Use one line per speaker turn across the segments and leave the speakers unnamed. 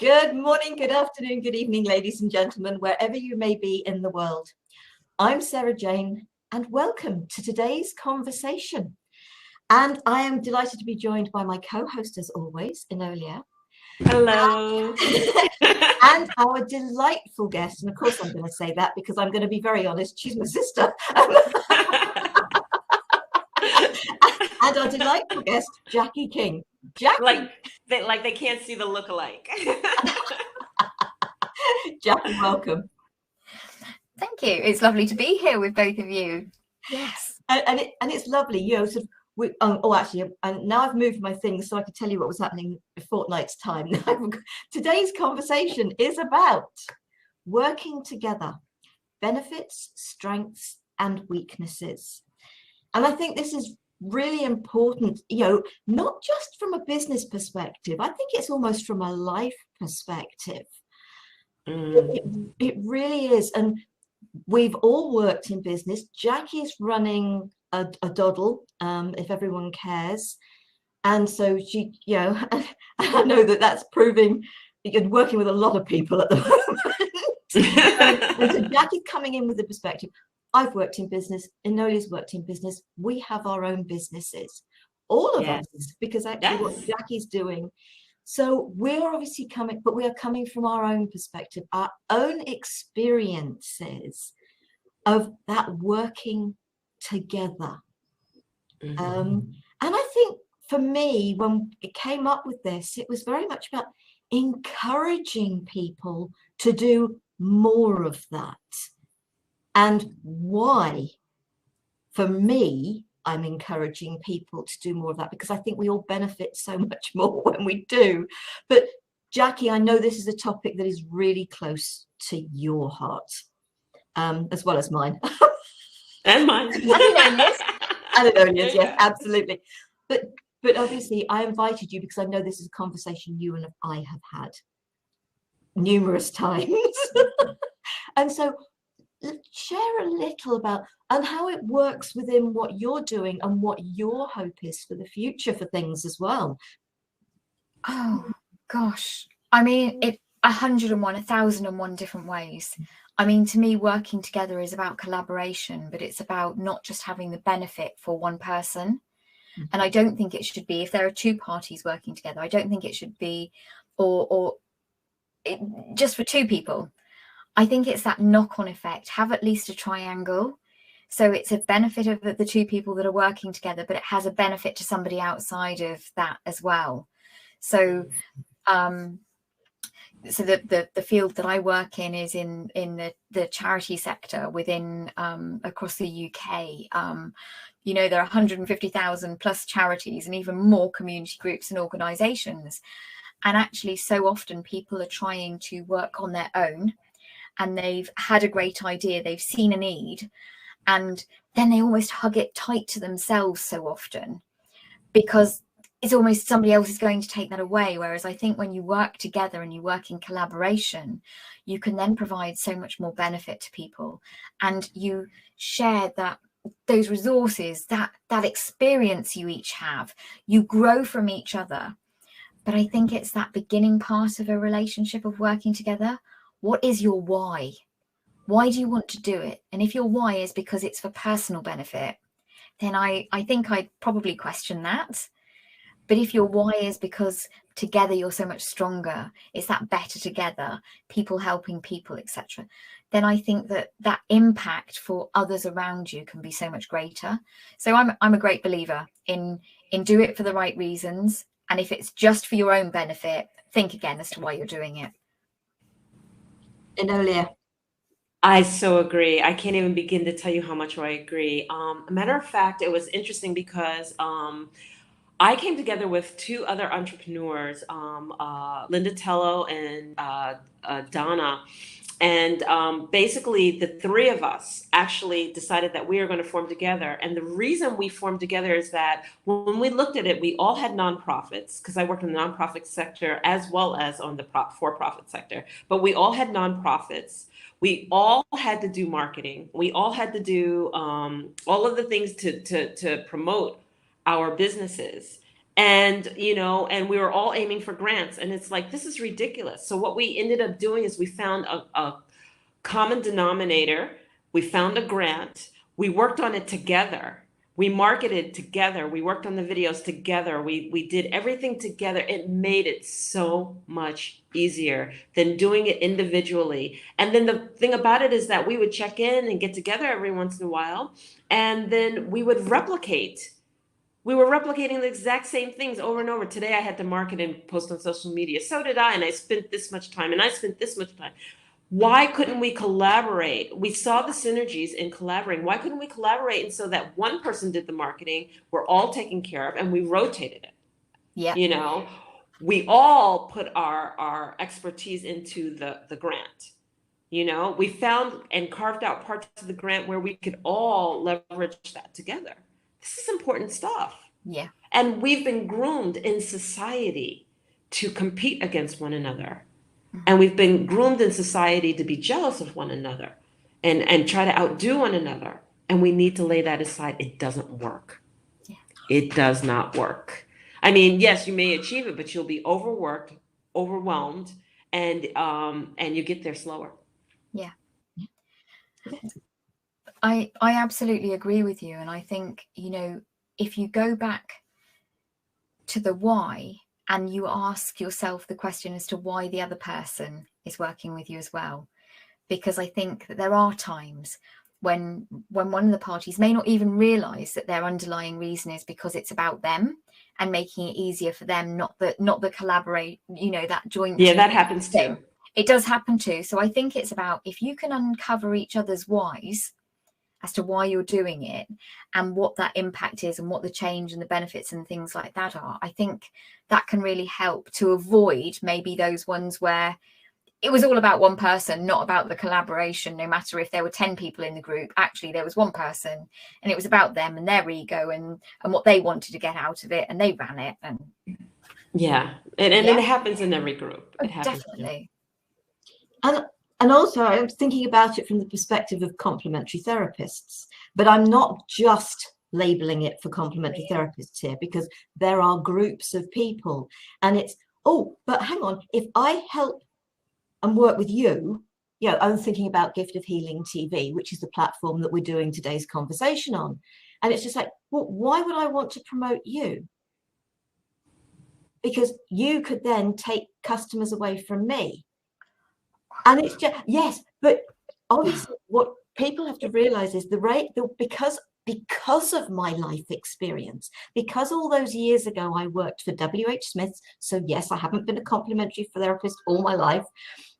Good morning, good afternoon, good evening, ladies and gentlemen, wherever you may be in the world. I'm Sarah Jane, and welcome to today's conversation. And I am delighted to be joined by my co-host, as always, Enolia.
Hello.
And our delightful guest, and of course I'm going to say that because I'm going to be very honest, she's my sister. And our delightful guest, Jaki King.
Jaki. Like they can't see the look-alike.
Jaki, welcome.
Thank you. It's lovely to be here with both of you. Yes.
And it's lovely, you know, sort of. And now I've moved my things so I could tell you what was happening a fortnight's time. Today's conversation is about working together, benefits, strengths, and weaknesses. And I think this is really important, you know, not just from a business perspective. I think it's almost from a life perspective. It really is. And we've all worked in business. Jackie's running a doddle, if everyone cares. And so she, you know, I know that that's proving you're working with a lot of people at the moment. And so Jackie's coming in with the perspective. I've worked in business, Enolia's worked in business. We have our own businesses, all of us, because actually what Jackie's doing. So we're obviously coming, but we are coming from our own perspective, our own experiences of that working together. And I think for me, when it came up with this, it was very much about encouraging people to do more of that. And why, for me, I'm encouraging people to do more of that, because I think we all benefit so much more when we do. But Jaki, I know this is a topic that is really close to your heart, as well as mine.
And mine.
And Enolia's, yes, absolutely. But obviously I invited you because I know this is a conversation you and I have had numerous times. And so share a little about and how it works within what you're doing and what your hope is for the future for things as well.
Oh gosh, I mean, it 101, 1,001 different ways. I mean, to me, working together is about collaboration, but it's about not just having the benefit for one person. And I don't think it should be, if there are two parties working together, I don't think it should be just for two people. I think it's that knock-on effect. Have at least a triangle. So it's a benefit of the two people that are working together, but it has a benefit to somebody outside of that as well. So so the field that I work in is in the charity sector within across the UK. You know, there are 150,000 plus charities and even more community groups and organisations. And actually, so often people are trying to work on their own, and they've had a great idea, they've seen a need, and then they almost hug it tight to themselves so often, because it's almost somebody else is going to take that away. Whereas I think when you work together and you work in collaboration, you can then provide so much more benefit to people, and you share those resources, that experience you each have, you grow from each other. But I think it's that beginning part of a relationship of working together. What is your why? Why do you want to do it? And if your why is because it's for personal benefit, then I think I'd probably question that. But if your why is because together you're so much stronger, it's that better together, people helping people, etc., then I think that impact for others around you can be so much greater. So I'm a great believer in do it for the right reasons. And if it's just for your own benefit, think again as to why you're doing it.
Enolia.
I so agree. I can't even begin to tell you how much I agree. A matter of fact, it was interesting because I came together with two other entrepreneurs, Linda Tello and Donna. And basically, the three of us actually decided that we are going to form together. And the reason we formed together is that when we looked at it, we all had nonprofits, because I worked in the nonprofit sector as well as on the for-profit sector. But we all had nonprofits. We all had to do marketing. We all had to do all of the things to promote our businesses. And, you know, and we were all aiming for grants. And it's like, this is ridiculous. So what we ended up doing is we found a common denominator. We found a grant. We worked on it together. We marketed together. We worked on the videos together. We did everything together. It made it so much easier than doing it individually. And then the thing about it is that we would check in and get together every once in a while, and then we would replicate. We were replicating the exact same things over and over. Today I had to market and post on social media. So did I. And I spent this much time and I spent this much time. Why couldn't we collaborate? We saw the synergies in collaborating. Why couldn't we collaborate? And so that one person did the marketing, we're all taken care of, and we rotated it.
Yeah.
You know, we all put our expertise into the grant. You know, we found and carved out parts of the grant where we could all leverage that together. This is important stuff.
Yeah.
And we've been groomed in society to compete against one another. And we've been groomed in society to be jealous of one another and try to outdo one another. And we need to lay that aside. It doesn't work.
Yeah.
It does not work. I mean, yes, you may achieve it, but you'll be overworked, overwhelmed, and you get there slower.
Yeah. I absolutely agree with you. And I think, you know, if you go back to the why and you ask yourself the question as to why the other person is working with you as well, because I think that there are times when one of the parties may not even realize that their underlying reason is because it's about them and making it easier for them, not the collaborate, you know, that joint.
Yeah, that happens too.
It does happen too. So I think it's about, if you can uncover each other's whys as to why you're doing it and what that impact is and what the change and the benefits and things like that are, I think that can really help to avoid maybe those ones where it was all about one person, not about the collaboration. No matter if there were 10 people in the group, actually there was one person and it was about them and their ego and what they wanted to get out of it, and they ran it. And
yeah, and it happens in every group. It happens.
Definitely.
And also, I was thinking about it from the perspective of complementary therapists, but I'm not just labeling it for complementary therapists here, because there are groups of people, and it's, oh, but hang on, if I help and work with you, you know, I'm thinking about Gift of Healing TV, which is the platform that we're doing today's conversation on. And it's just like, well, why would I want to promote you? Because you could then take customers away from me. And it's just, yes, but obviously what people have to realize is because of my life experience, because all those years ago I worked for WH Smith's. So yes, I haven't been a complementary therapist all my life.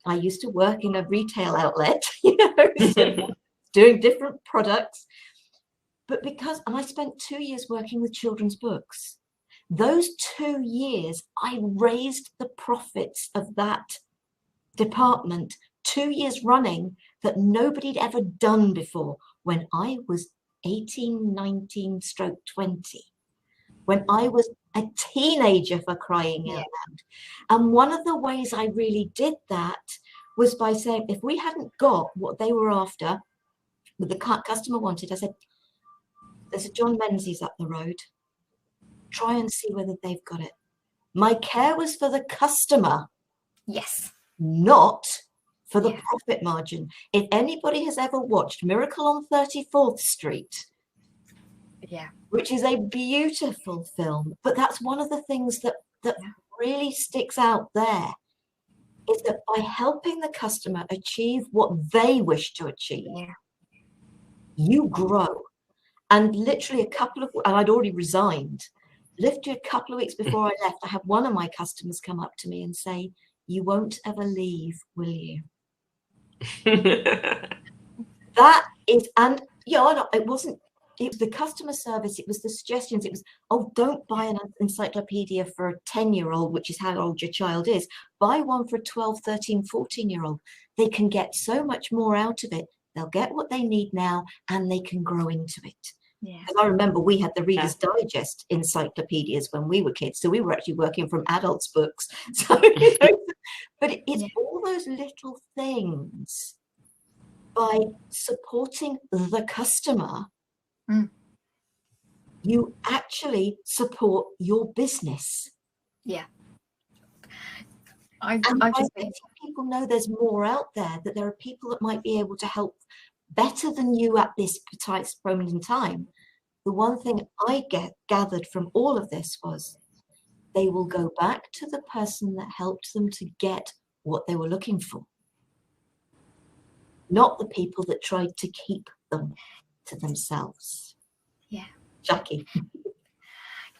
I used to work in a retail outlet, you know, so doing different products. But and I spent 2 years working with children's books. Those 2 years, I raised the profits of that department 2 years running that nobody'd ever done before, when I was 18, 19 stroke 20, when I was a teenager, for crying out loud. And one of the ways I really did that was by saying, if we hadn't got what they were after, what the customer wanted, I said, there's a John Menzies up the road. Try and see whether they've got it. My care was for the customer.
Yes.
Not for the profit margin. If anybody has ever watched Miracle on 34th Street, which is a beautiful film, but that's one of the things that really sticks out there, is that by helping the customer achieve what they wish to achieve, you grow. And literally and I'd already resigned, literally a couple of weeks before I left, I had one of my customers come up to me and say, "You won't ever leave, will you?" That is, and it wasn't, it was the customer service, it was the suggestions, it was, oh, don't buy an encyclopedia for a 10-year-old, which is how old your child is. Buy one for a 12, 13, 14-year-old. They can get so much more out of it. They'll get what they need now, and they can grow into it. Because I remember we had the Reader's Digest encyclopedias when we were kids, so we were actually working from adults' books. So, but it's all those little things. By supporting the customer, you actually support your business.
Yeah.
And
I've
by
just
letting
been,
people know there's more out there, that there are people that might be able to help better than you at this precise moment in time. The one thing I gathered from all of this was they will go back to the person that helped them to get what they were looking for, not the people that tried to keep them to themselves.
yeah.
Jackie.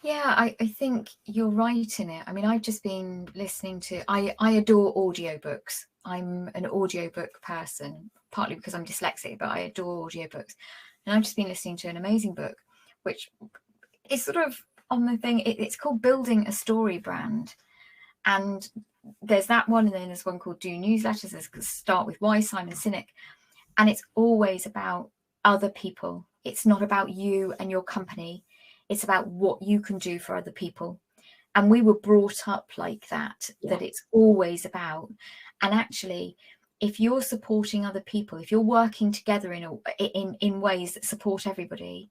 Yeah, I think you're right in it. I mean, I've just been listening to, I adore audiobooks. I'm an audiobook person, partly because I'm dyslexic, but I adore audiobooks. And I've just been listening to an amazing book, which is sort of on the thing, it's called Building a Story Brand. And there's that one, and then there's one called Do Newsletters. There's Start With Why, Simon Sinek. And it's always about other people. It's not about you and your company. It's about what you can do for other people. And we were brought up like that, that it's always about. And actually, if you're supporting other people, if you're working together in ways that support everybody,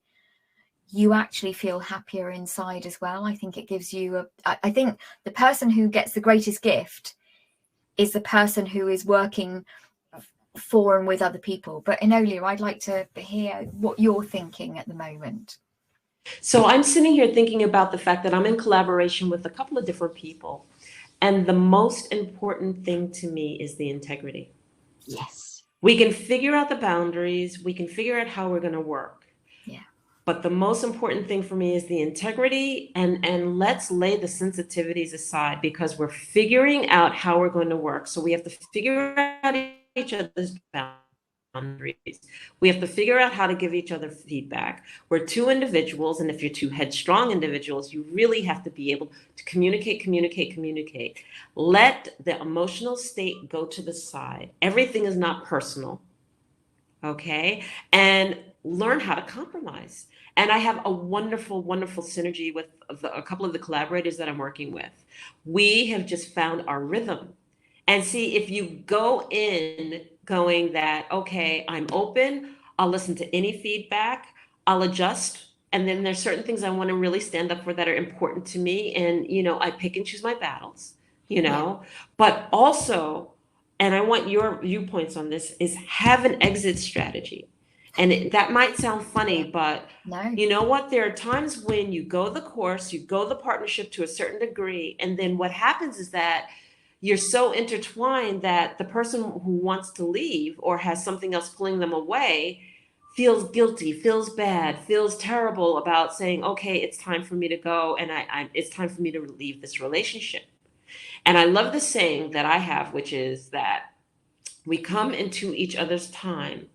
you actually feel happier inside as well. I think it gives you I think the person who gets the greatest gift is the person who is working for and with other people. But Enolia, I'd like to hear what you're thinking at the moment.
So I'm sitting here thinking about the fact that I'm in collaboration with a couple of different people. And the most important thing to me is the integrity.
Yes.
We can figure out the boundaries, we can figure out how we're going to work.
Yeah.
But the most important thing for me is the integrity, and let's lay the sensitivities aside, because we're figuring out how we're going to work. So we have to figure out each other's boundaries. We have to figure out how to give each other feedback. We're two individuals, and if you're two headstrong individuals, you really have to be able to communicate. Let the emotional state go to the side. Everything is not personal, okay? And learn how to compromise. And I have a wonderful synergy with a couple of the collaborators that I'm working with. We have just found our rhythm. And see, if you go in going that, okay, I'm open, I'll listen to any feedback, I'll adjust. And then there's certain things I want to really stand up for that are important to me. And, I pick and choose my battles, but also, and I want your viewpoints on this, is have an exit strategy. And that might sound funny, but
No.
you know what? There are times when you go the course, you go the partnership to a certain degree, and then what happens is that you're so intertwined that the person who wants to leave or has something else pulling them away feels guilty, feels bad, feels terrible about saying, okay, it's time for me to go, and it's time for me to leave this relationship. And I love the saying that I have, which is that we come into each other's time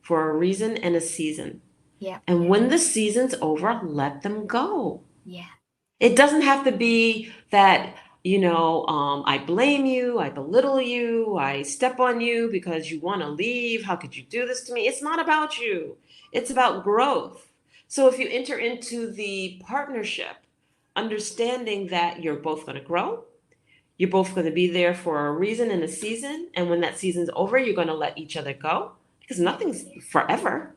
for a reason and a season.
Yeah.
And when the season's over, let them go.
Yeah.
It doesn't have to be that, I blame you, I belittle you, I step on you because you want to leave. How could you do this to me? It's not about you. It's about growth. So if you enter into the partnership, understanding that you're both going to grow, you're both going to be there for a reason and a season. And when that season's over, you're going to let each other go, because nothing's forever,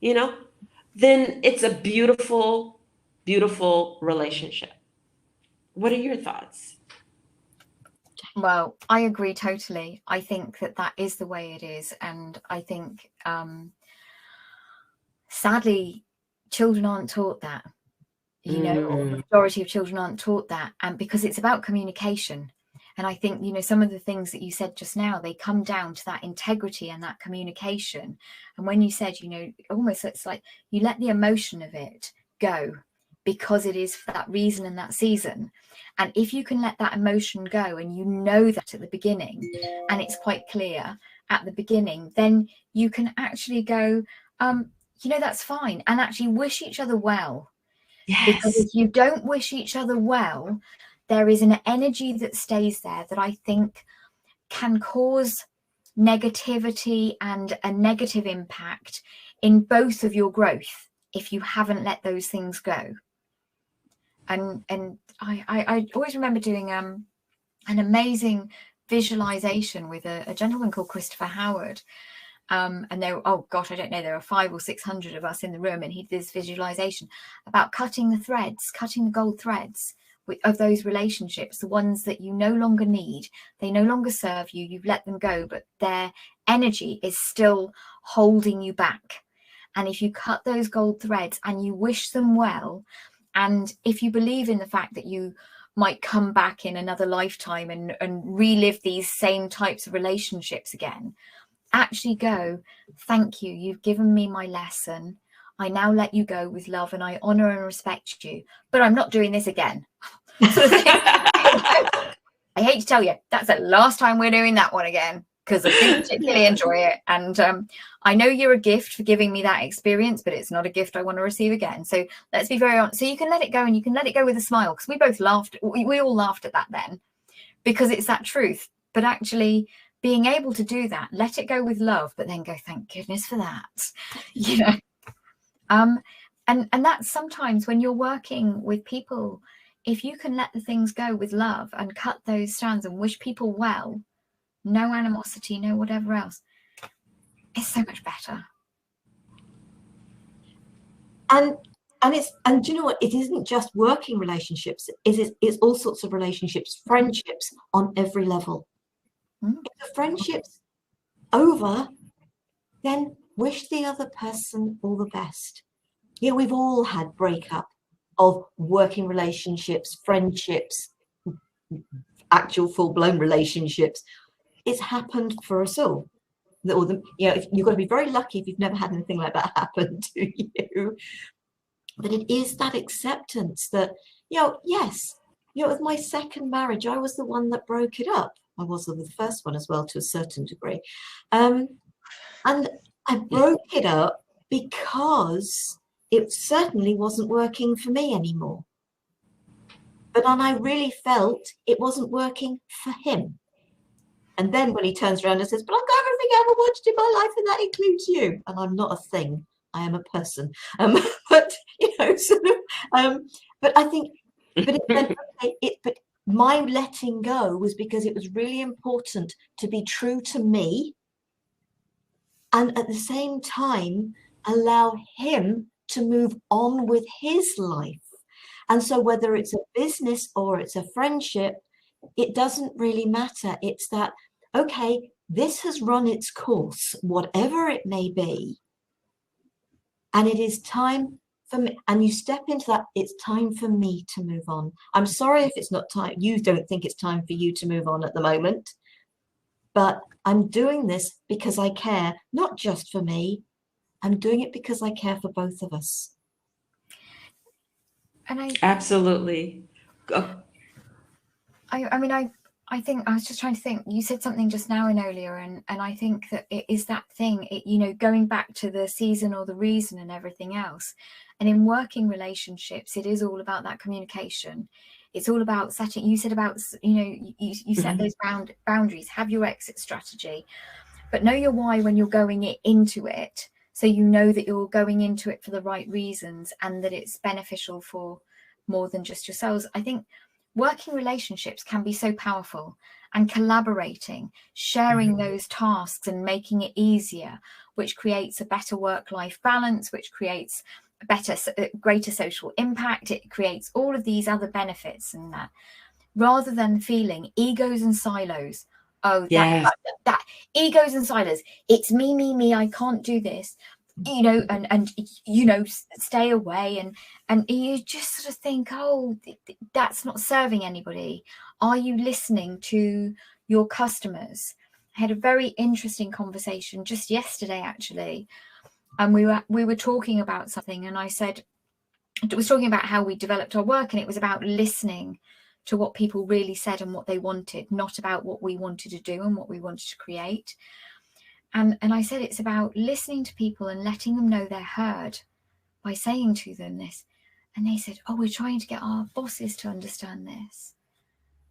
then it's a beautiful, beautiful relationship. What are your thoughts?
Well, I agree totally. I think that is the way it is. And I think, sadly, children aren't taught that, or the majority of children aren't taught that. And because it's about communication. And I think, some of the things that you said just now, they come down to that integrity and that communication. And when you said, almost it's like you let the emotion of it go, because it is for that reason and that season. And if you can let that emotion go, and that at the beginning, and it's quite clear at the beginning, then you can actually go, that's fine, and actually wish each other well.
Yes.
Because if you don't wish each other well, there is an energy that stays there that I think can cause negativity and a negative impact in both of your growth if you haven't let those things go. And I always remember doing an amazing visualization with a gentleman called Christopher Howard. And there, oh gosh, I don't know, there are 500 or 600 of us in the room, and he did this visualization about cutting the gold threads of those relationships, the ones that you no longer need, they no longer serve you, you've let them go, but their energy is still holding you back. And if you cut those gold threads and you wish them well, and if you believe in the fact that you might come back in another lifetime and relive these same types of relationships again, actually go, thank you, you've given me my lesson, I now let you go with love, and I honor and respect you, but I'm not doing this again. Sort of thing. I hate to tell you, that's the last time we're doing that one again, because I didn't particularly enjoy it. And I know you're a gift for giving me that experience, but it's not a gift I want to receive again. So let's be very honest. So you can let it go, and you can let it go with a smile, because we both laughed. We all laughed at that then, because it's that truth. But actually being able to do that, let it go with love, but then go, thank goodness for that, you know. And that's sometimes when you're working with people, if you can let the things go with love and cut those strands and wish people well, no animosity, no whatever else, it's so much better.
And do you know what? It isn't just working relationships. It's all sorts of relationships, friendships on every level. If the friendship's over, then wish the other person all the best. Yeah, we've all had breakup of working relationships, friendships, actual full-blown relationships. It's happened for us all. You've got to be very lucky if you've never had anything like that happen to you. But it is that acceptance that, yes, with my second marriage, I was the one that broke it up. I was with the first one as well, to a certain degree. And I broke it up because it certainly wasn't working for me anymore. But then I really felt it wasn't working for him. And then when he turns around and says, but I've got everything I ever wanted in my life, and that includes you. And I'm not a thing. I am a person. But I think, but my letting go was because it was really important to be true to me, and at the same time allow him to move on with his life. And so whether it's a business or it's a friendship, it doesn't really matter. It's that, okay, this has run its course, whatever it may be, and it is time for me. And you step into that, it's time for me to move on. I'm sorry if it's not time, you don't think it's time for you to move on at the moment, but I'm doing this because I care, not just for me. I'm doing it because I care for both of us.
And
absolutely.
I think I was just trying to think, you said something just now, Enolia, and I think that it is that thing, going back to the season or the reason and everything else. And in working relationships, it is all about that communication. It's all about setting, you said about, you set those boundaries, have your exit strategy, but know your why when you're going into it. So you know that you're going into it for the right reasons, and that it's beneficial for more than just yourselves. I think working relationships can be so powerful, and collaborating, sharing those tasks and making it easier, which creates a better work-life balance, which creates a better, greater social impact. It creates all of these other benefits, and that, rather than feeling egos and silos. Oh,
yes.
that egos and silos. It's me. I can't do this, and stay away, and you just sort of think, oh, that's not serving anybody. Are you listening to your customers? I had a very interesting conversation just yesterday, actually, and we were talking about something, and I was talking about how we developed our work, and it was about listening to what people really said and what they wanted, not about what we wanted to do and what we wanted to create. And I said it's about listening to people and letting them know they're heard by saying to them this. And they said, oh, we're trying to get our bosses to understand this.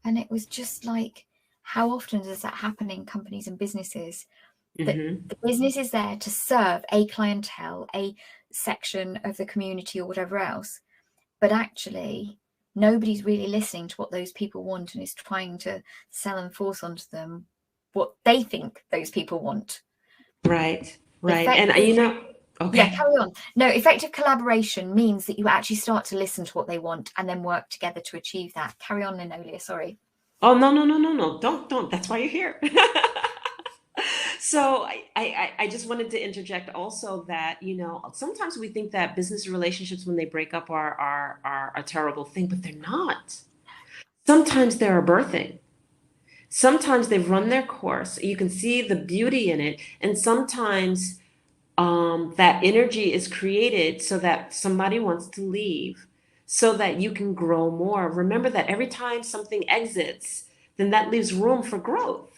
And it was just like, how often does that happen in companies and businesses? That the business is there to serve a clientele, a section of the community or whatever else. But actually, nobody's really listening to what those people want, and is trying to sell and force onto them what they think those people want.
Right. Right. And
Effective,
okay.
yeah, carry on. No, effective collaboration means that you actually start to listen to what they want and then work together to achieve that. Carry on, Enolia, sorry.
Oh, no, no, no, no, no. Don't. That's why you're here. So I just wanted to interject also that, sometimes we think that business relationships when they break up are a terrible thing, but they're not. Sometimes they're a birthing. Sometimes they've run their course. You can see the beauty in it. And sometimes that energy is created so that somebody wants to leave, so that you can grow more. Remember that every time something exits, then that leaves room for growth.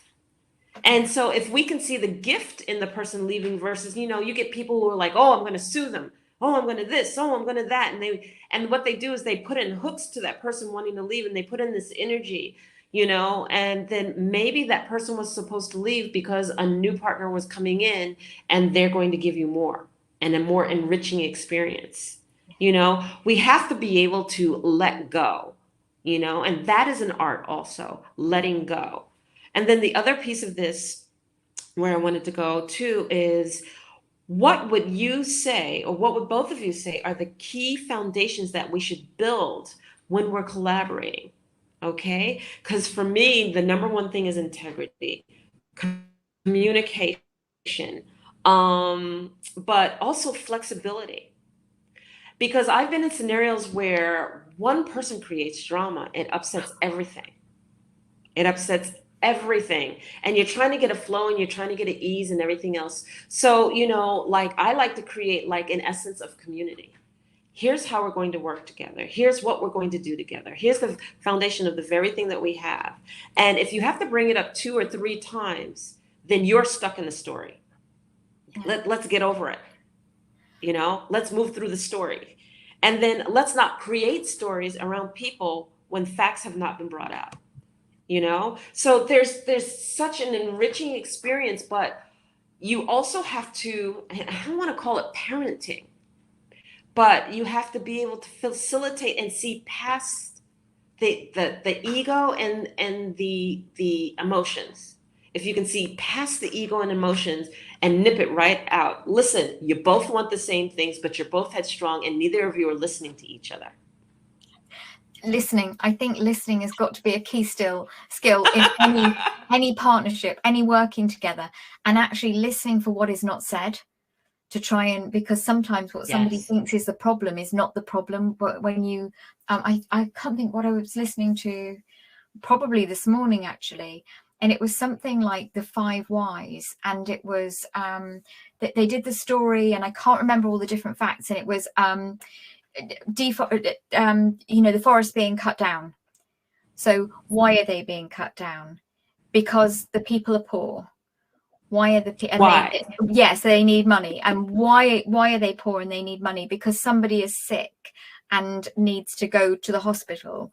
And so if we can see the gift in the person leaving versus, you get people who are like, oh, I'm going to sue them. Oh, I'm going to this. Oh, I'm going to that. And what they do is they put in hooks to that person wanting to leave, and they put in this energy, and then maybe that person was supposed to leave because a new partner was coming in and they're going to give you more and a more enriching experience. We have to be able to let go, and that is an art also, letting go. And then the other piece of this where I wanted to go to is, what would you say, or what would both of you say are the key foundations that we should build when we're collaborating? Okay? Because for me, the number one thing is integrity, communication, but also flexibility. Because I've been in scenarios where one person creates drama, it upsets everything. It upsets everything. And you're trying to get a flow and you're trying to get an ease and everything else. So, I like to create like an essence of community. Here's how we're going to work together. Here's what we're going to do together. Here's the foundation of the very thing that we have. And if you have to bring it up 2 or 3 times, then you're stuck in the story. Let's get over it. Let's move through the story. And then let's not create stories around people when facts have not been brought out. So there's such an enriching experience, but you also have to, I don't want to call it parenting, but you have to be able to facilitate and see past the ego and the emotions. If you can see past the ego and emotions and nip it right out. Listen, you both want the same things, but you're both headstrong and neither of you are listening to each other.
Listening. I think listening has got to be a key skill in any partnership, any working together, and actually listening for what is not said, to try and, because sometimes what somebody thinks is the problem is not the problem. But when you I can't think what I was listening to probably this morning actually, and it was something like the 5 whys, and it was that they did the story, and I can't remember all the different facts, and it was the forest being cut down. So why are they being cut down? Because the people are poor. Why are the people? So they need money. And why are they poor and they need money? Because somebody is sick and needs to go to the hospital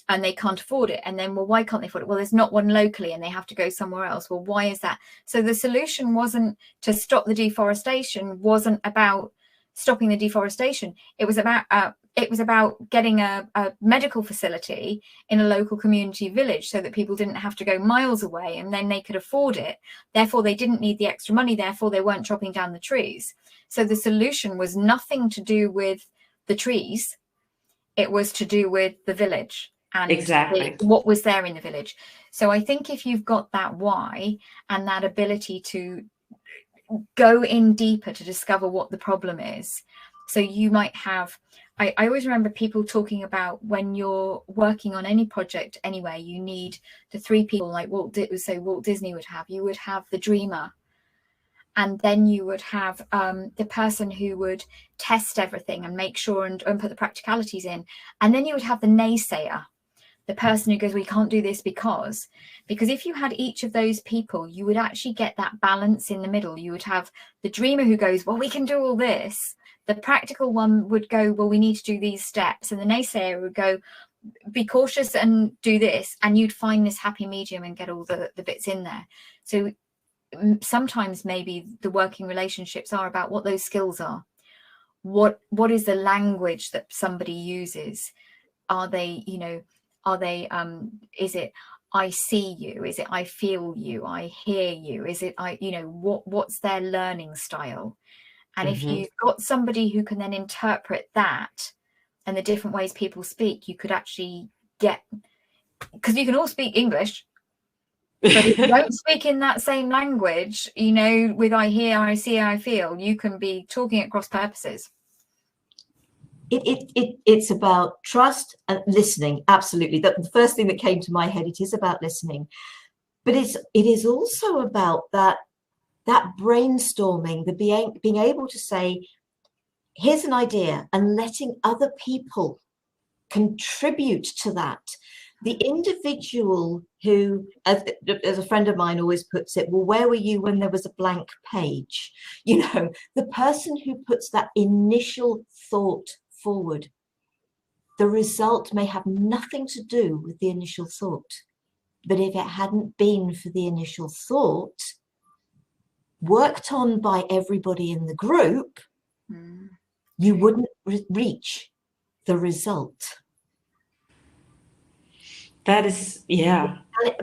and they can't afford it. And then, well, why can't they afford it? Well, there's not one locally and they have to go somewhere else. Well, why is that? So the solution wasn't to stop the deforestation, wasn't about stopping the deforestation. It was about getting a medical facility in a local community village so that people didn't have to go miles away, and then they could afford it. Therefore, they didn't need the extra money. Therefore, they weren't chopping down the trees. So the solution was nothing to do with the trees. It was to do with the village and what was there in the village. So I think if you've got that why and that ability to go in deeper to discover what the problem is. So you might have, I always remember people talking about when you're working on any project anywhere, you need the 3 people like Walt Disney would have. You would have the dreamer, and then you would have the person who would test everything and make sure and put the practicalities in. And then you would have the naysayer, the person who goes, we can't do this because if you had each of those people, you would actually get that balance in the middle. You would have the dreamer who goes, well, we can do all this. The practical one would go, well, we need to do these steps. And the naysayer would go, be cautious and do this. And you'd find this happy medium and get all the bits in there. So sometimes maybe the working relationships are about what those skills are. What is the language that somebody uses? Are they, is it, I see you? Is it I feel you? I hear you? Is it what's their learning style? And if you've got somebody who can then interpret that and the different ways people speak, you could actually get, because you can all speak English, but if you don't speak in that same language, with I hear, I see, I feel, you can be talking at cross purposes.
It's about trust and listening. Absolutely. The first thing that came to my head, it is about listening, but it is also about that brainstorming, the being able to say, here's an idea, and letting other people contribute to that. The individual who, as a friend of mine always puts it, well, where were you when there was a blank page? The person who puts that initial thought forward, the result may have nothing to do with the initial thought. But if it hadn't been for the initial thought, worked on by everybody in the group, you wouldn't reach the result.
That is, yeah.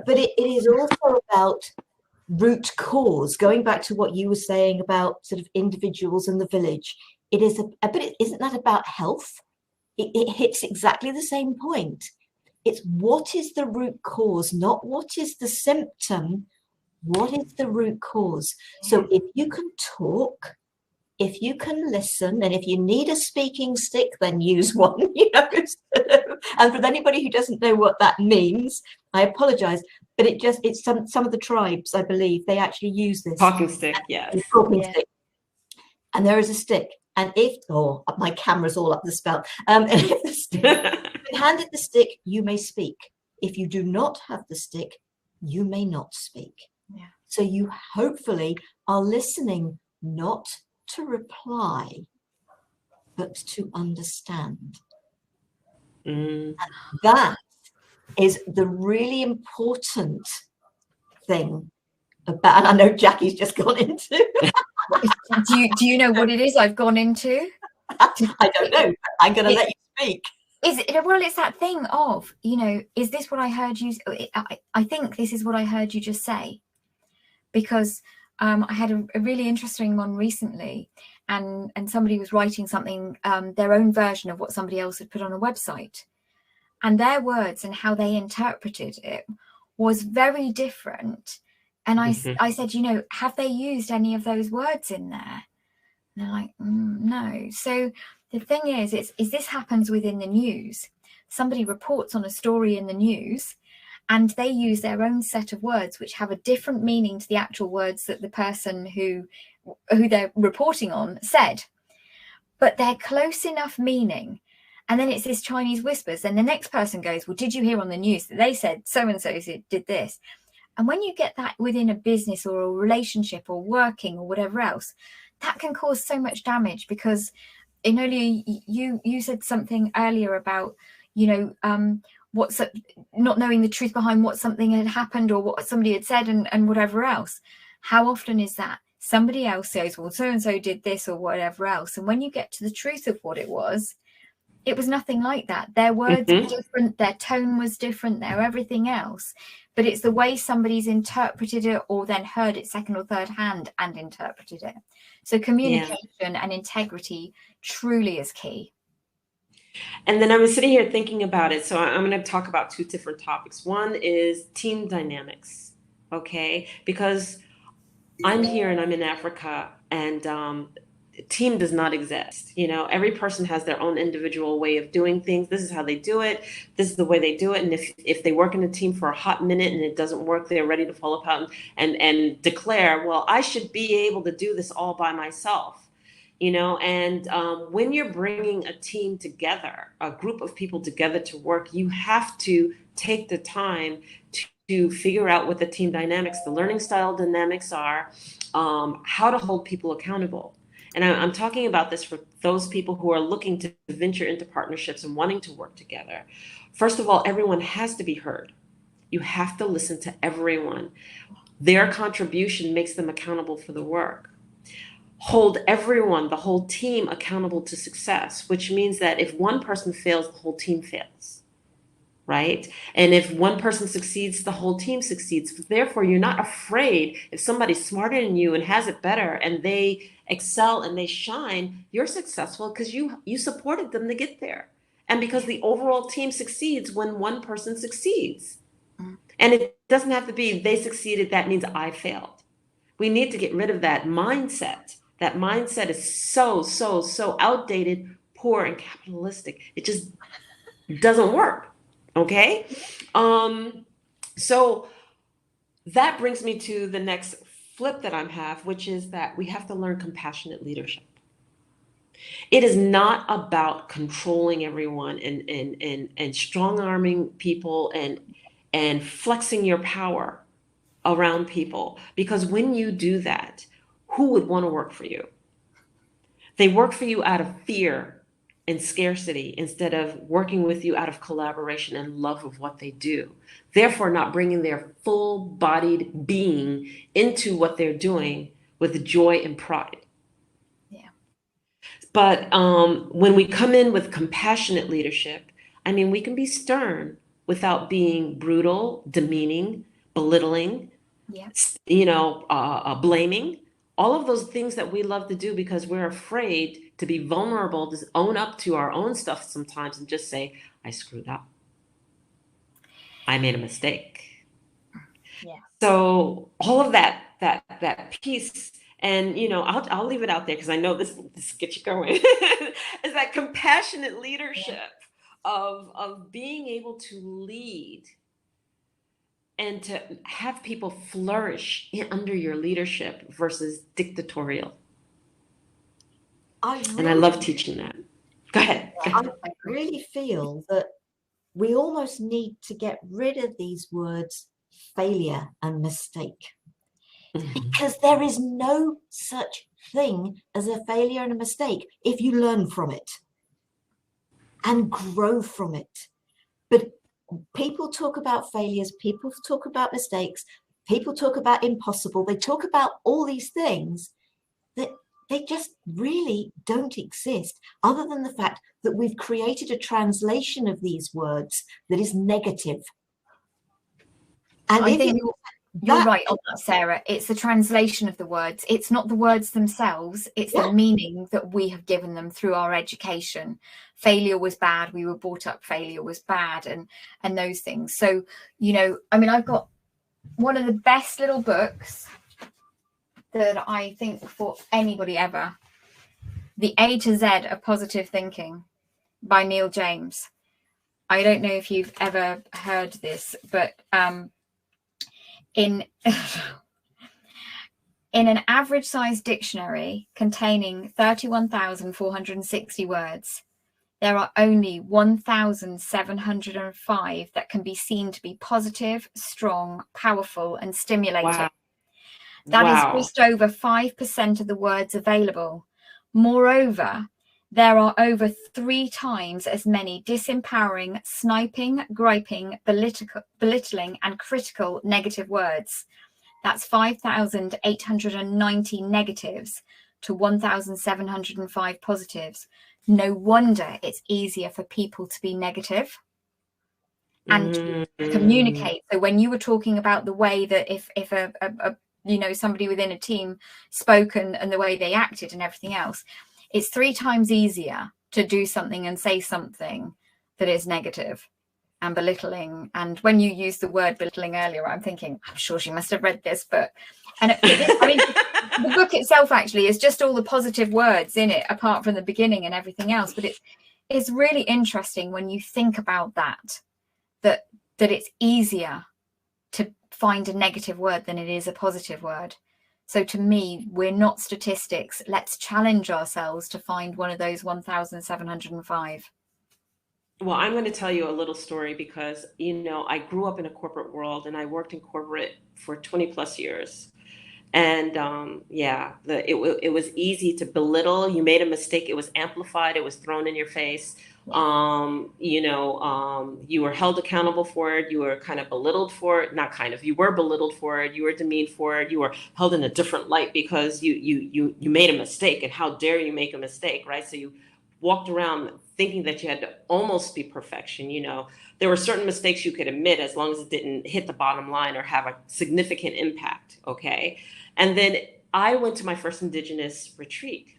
But it is also about root cause, going back to what you were saying about sort of individuals in the village. But isn't that about health? It hits exactly the same point. It's what is the root cause, not what is the symptom. What is the root cause? So if you can talk, if you can listen, and if you need a speaking stick, then use one. And for anybody who doesn't know what that means, I apologize, but it's some of the tribes, I believe, they actually use this
talking stick. Yes,
talking stick. And there is a stick, and my camera's all up the spell. If the stick, if you handed the stick, you may speak. If you do not have the stick, you may not speak.
Yeah.
So you hopefully are listening not to reply, but to understand. And that is the really important thing about, and I know Jackie's just gone into.
Do you know what it is I've gone into?
I don't know. I'm going to let you speak.
It's that thing of, is this what I heard you? I think this is what I heard you just say, because I had a really interesting one recently, and somebody was writing something, their own version of what somebody else had put on a website, and their words and how they interpreted it was very different. And I said, have they used any of those words in there? And they're like, no. So the thing is this happens within the news. Somebody reports on a story in the news, and they use their own set of words, which have a different meaning to the actual words that the person who they're reporting on said. But they're close enough meaning. And then it's this Chinese whispers. And the next person goes, well, did you hear on the news that they said so-and-so did this? And when you get that within a business or a relationship or working or whatever else, that can cause so much damage. Because Enolia, you said something earlier about, what's not knowing the truth behind what something had happened or what somebody had said and whatever else. How often is that somebody else says, well, so-and-so did this or whatever else. And when you get to the truth of what it was nothing like that. Their words were different, their tone was different, their everything else. But it's the way somebody's interpreted it or then heard it second or third hand and interpreted it. So communication and integrity truly is key.
And then I was sitting here thinking about it. So I'm going to talk about two different topics. One is team dynamics, okay? Because I'm here and I'm in Africa, and team does not exist. Every person has their own individual way of doing things. This is how they do it. This is the way they do it. And if they work in a team for a hot minute and it doesn't work, they're ready to fall apart and declare, well, I should be able to do this all by myself. And when you're bringing a team together, a group of people together to work, you have to take the time to figure out what the team dynamics, the learning style dynamics are, how to hold people accountable. And I'm talking about this for those people who are looking to venture into partnerships and wanting to work together. First of all, everyone has to be heard. You have to listen to everyone. Their contribution makes them accountable for the work. Hold everyone, the whole team, accountable to success, which means that if one person fails, the whole team fails. right? And if one person succeeds, the whole team succeeds. Therefore, you're not afraid if somebody's smarter than you and has it better and they excel and they shine, you're successful because you supported them to get there. And because the overall team succeeds when one person succeeds. And it doesn't have to be they succeeded, that means I failed. We need to get rid of that mindset. That mindset is so outdated, poor, and capitalistic. It just doesn't work. Okay? So that brings me to the next flip that I have, which is that we have to learn compassionate leadership. It is not about controlling everyone and strong arming people and flexing your power around people. Because when you do that, who would want to work for you? They work for you out of fear and scarcity instead of working with you out of collaboration and love of what they do. Therefore, not bringing their full-bodied being into what they're doing with joy and pride.
Yeah.
But when we come in with compassionate leadership, I mean, we can be stern without being brutal, demeaning, belittling,
Yeah.
blaming. All of those things that we love to do because we're afraid to be vulnerable, to own up to our own stuff sometimes and just say, I screwed up. I made a mistake.
Yeah.
So all of that piece, and I'll leave it out there because I know this gets you going, is that compassionate leadership of being able to lead and to have people flourish under your leadership versus dictatorial. And I love teaching that. Go ahead.
I really feel that we almost need to get rid of these words failure and mistake, because there is no such thing as a failure and a mistake if you learn from it and grow from it. But people talk about failures, people talk about mistakes, people talk about impossible, they talk about all these things that they just really don't exist, other than the fact that we've created a translation of these words that is negative. And
I think you're right on that, Sarah. It's the translation of the words. It's not the words themselves. It's the meaning that we have given them through our education. Failure was bad. We were brought up failure was bad, and those things. So, I mean, I've got one of the best little books that I think for anybody ever, The A to Z of Positive Thinking by Neil James. I don't know if you've ever heard this, but in an average size dictionary containing 31,460 words, there are only 1,705 that can be seen to be positive, strong, powerful, and stimulating.
Wow.
That is just over 5% of the words available. Moreover, there are over 3 times as many disempowering, sniping, griping, belittling, and critical negative words. That's 5,890 negatives to 1,705 positives. No wonder it's easier for people to be negative and to communicate. So when you were talking about the way that if somebody within a team spoke and the way they acted and everything else, it's 3 times easier to do something and say something that is negative and belittling. And when you used the word belittling earlier, I'm thinking, I'm sure she must have read this book. And the book itself actually is just all the positive words in it, apart from the beginning and everything else. But it's really interesting when you think about that it's easier to find a negative word than it is a positive word. So to me, we're not statistics. Let's challenge ourselves to find one of those 1,705.
Well, I'm going to tell you a little story because, I grew up in a corporate world and I worked in corporate for 20 plus years. And it was easy to belittle. You made a mistake, it was amplified, it was thrown in your face. You were held accountable for it. You were kind of belittled for it. Not kind of. You were belittled for it. You were demeaned for it. You were held in a different light because you made a mistake. And how dare you make a mistake, right? So you walked around thinking that you had to almost be perfection. there were certain mistakes you could admit as long as it didn't hit the bottom line or have a significant impact. Okay. And then I went to my first Indigenous retreat.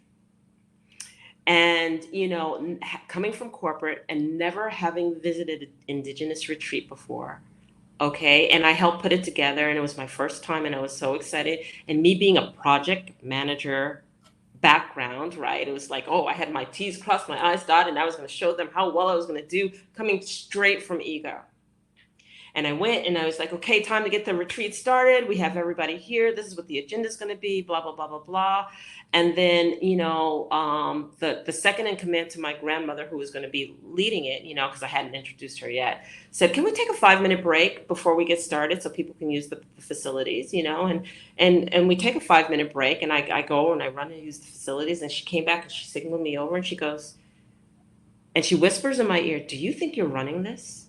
And, you know, coming from corporate and never having visited an Indigenous retreat before, okay, and I helped put it together, and it was my first time, and I was so excited. And me being a project manager background, right, it was like, oh, I had my T's crossed, my I's dotted, and I was going to show them how well I was going to do, coming straight from ego. And I went and I was like, okay, time to get the retreat started. We have everybody here. This is what the agenda is going to be, blah, blah, blah, blah, blah. And then, you know, the second in command to my grandmother, who was going to be leading it, you know, because I hadn't introduced her yet, said, can we take a 5-minute break before we get started so people can use the facilities, you know? And we take a 5-minute break, and I go and I run and use the facilities. And she came back and she signaled me over, and she goes, and she whispers in my ear, do you think you're running this?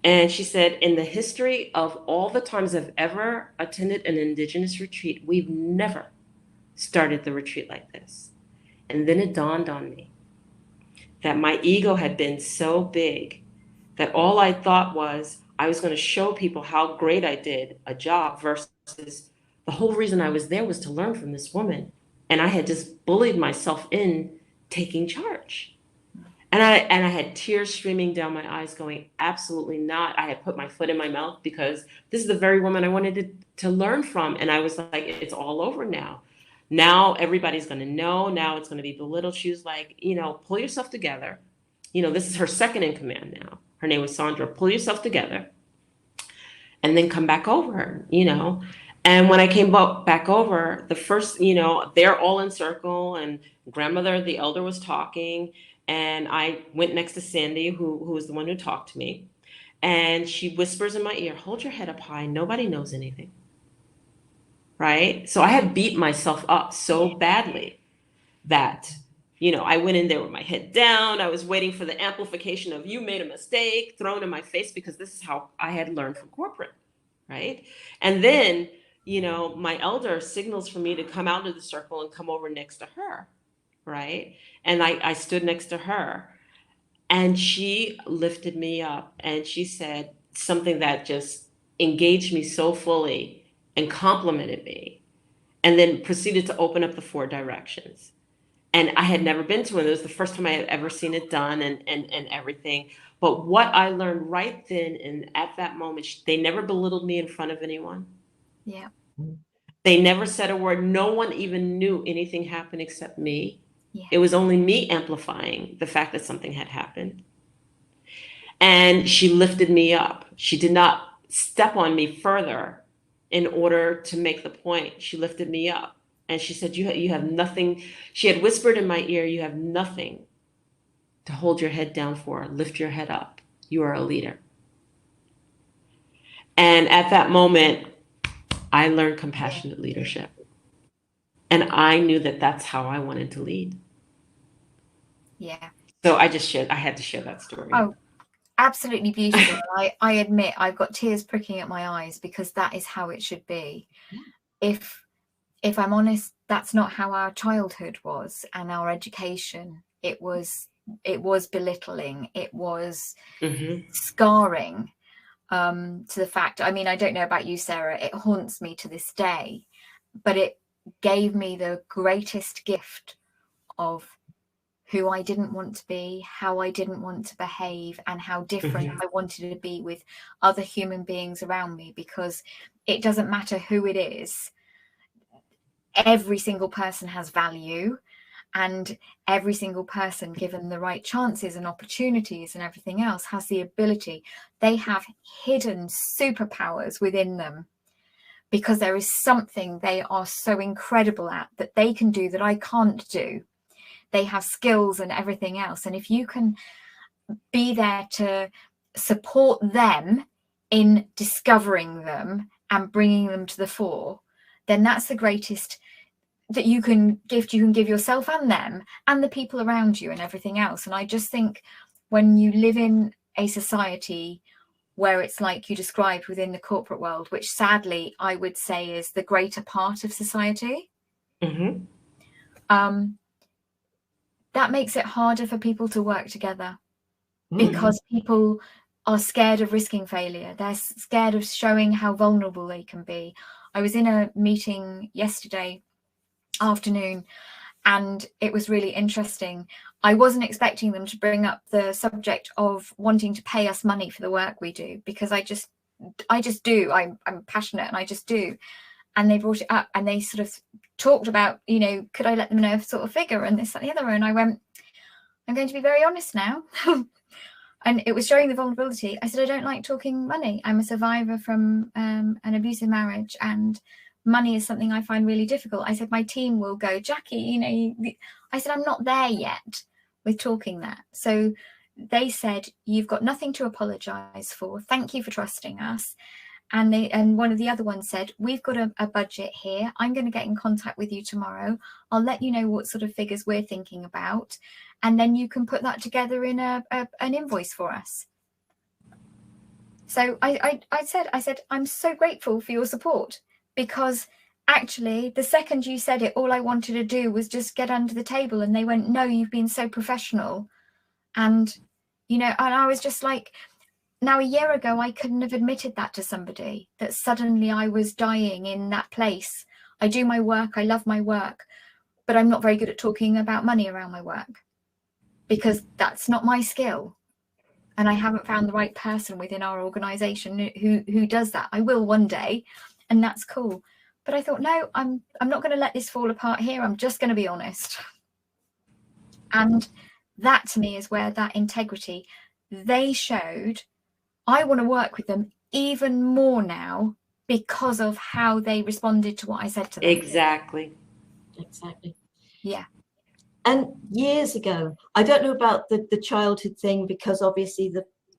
And she said, in the history of all the times I've ever attended an Indigenous retreat, we've never started the retreat like this. And then it dawned on me that my ego had been so big that all I thought was I was going to show people how great I did a job, versus the whole reason I was there was to learn from this woman. And I had just bullied myself in taking charge. And I had tears streaming down my eyes going, absolutely not. I had put my foot in my mouth because this is the very woman I wanted to learn from. And I was like, it's all over now. Now everybody's going to know. Now it's going to be belittled. She was like, you know, pull yourself together. You know, this is her second in command now. Her name was Sandra. Pull yourself together and then come back over, you know. And when I came back over, the first, you know, they're all in circle, and grandmother, the elder, was talking. And I went next to Sandy, who was the one who talked to me. And she whispers in my ear, hold your head up high. Nobody knows anything. Right? So I had beat myself up so badly that, you know, I went in there with my head down. I was waiting for the amplification of you made a mistake thrown in my face, because this is how I had learned from corporate. Right? And then, you know, my elder signals for me to come out of the circle and come over next to her. Right? And I stood next to her, and she lifted me up, and she said something that just engaged me so fully and complimented me, and then proceeded to open up the 4 directions. And I had never been to it. It was the first time I had ever seen it done, and everything. But what I learned right then and at that moment, they never belittled me in front of anyone.
Yeah.
They never said a word. No one even knew anything happened except me.
Yeah.
It was only me amplifying the fact that something had happened. And she lifted me up. She did not step on me further in order to make the point. She lifted me up. And she said, you have nothing. She had whispered in my ear, you have nothing to hold your head down for. Lift your head up. You are a leader. And at that moment, I learned compassionate leadership. And I knew that that's how I wanted to lead.
Yeah.
So I had to share that story.
Oh, absolutely beautiful. I admit I've got tears pricking at my eyes, because that is how it should be. If I'm honest, that's not how our childhood was, and our education. It was belittling. It was scarring, to the fact, I mean, I don't know about you, Sarah, it haunts me to this day, but it gave me the greatest gift of who I didn't want to be, how I didn't want to behave, and how different I wanted to be with other human beings around me, because it doesn't matter who it is. Every single person has value, and every single person, given the right chances and opportunities and everything else, has the ability. They have hidden superpowers within them, because there is something they are so incredible at that they can do that I can't do. They have skills and everything else. And if you can be there to support them in discovering them and bringing them to the fore, then that's the greatest that you can give yourself and them and the people around you and everything else. And I just think when you live in a society where it's like you described within the corporate world, which sadly I would say is the greater part of society, that makes it harder for people to work together. because people are scared of risking failure. They're scared of showing how vulnerable they can be. I was in a meeting yesterday afternoon, and it was really interesting. I wasn't expecting them to bring up the subject of wanting to pay us money for the work we do, because I just do. I'm passionate, and I just do. And they brought it up, and they sort of talked about, you know, could I let them know a sort of figure and this, that, and the other. And I went, I'm going to be very honest now. And it was showing the vulnerability. I said, I don't like talking money. I'm a survivor from an abusive marriage, and money is something I find really difficult. I said, my team will go, Jackie, you know, I said, I'm not there yet with talking that. So they said, you've got nothing to apologize for. Thank you for trusting us. And one of the other ones said, we've got a budget here. I'm going to get in contact with you tomorrow. I'll let you know what sort of figures we're thinking about. And then you can put that together in an invoice for us. So I said, I'm so grateful for your support, because actually the second you said it, all I wanted to do was just get under the table. And they went, no, you've been so professional. And, you know, and I was just like, now, a year ago, I couldn't have admitted that to somebody, that suddenly I was dying in that place. I do my work, I love my work, but I'm not very good at talking about money around my work, because that's not my skill. And I haven't found the right person within our organization who does that. I will one day, and that's cool. But I thought, no, I'm not going to let this fall apart here. I'm just going to be honest. And that to me is where that integrity, they showed. I want to work with them even more now because of how they responded to what I said to them.
Exactly.
Yeah.
And years ago, I don't know about the childhood thing, because obviously